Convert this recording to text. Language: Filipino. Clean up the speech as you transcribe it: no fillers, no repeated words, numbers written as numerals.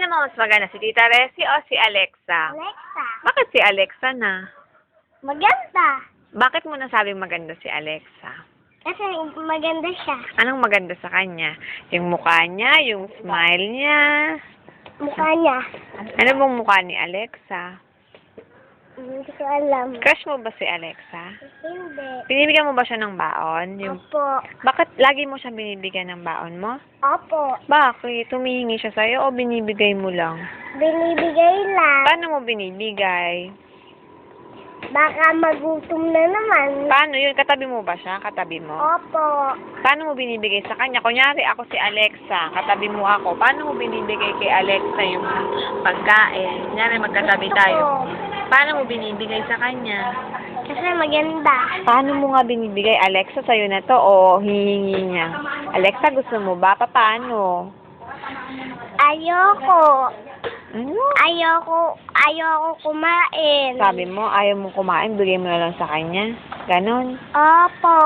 mo mas maganda, si Tita Resi o si Alexa? Alexa. Bakit si Alexa na? Maganda. Bakit mo nasabing maganda si Alexa? Kasi maganda siya. Anong maganda sa kanya? Yung mukha niya, yung smile niya. Mukha niya. Ano bang mukha ni Alexa? Hindi ko alam. Crush mo ba si Alexa? Hindi. Binibigyan mo ba siya ng baon? Opo. Bakit lagi mo siya binibigyan ng baon mo? Opo. Bakit? Humihingi siya sa'yo o binibigay mo lang? Binibigay lang. Paano mo binibigay? Baka magutom na naman. Paano yun? Katabi mo ba siya? Katabi mo? Opo. Paano mo binibigay sa kanya? Kunyari, ako si Alexa, katabi mo ako. Paano mo binibigay kay Alexa yung pagkain? Kunyari, magkatabi tayo. Paano mo binibigay sa kanya? Kasi maganda. Paano mo nga binibigay? Alexa, sa'yo na to o hihingi niya? Alexa, gusto mo ba? Paano? Ayoko. Ano? Ayoko kumain. Sabi mo, ayaw mo kumain, bigay mo na lang sa kanya. Ganon. Opo.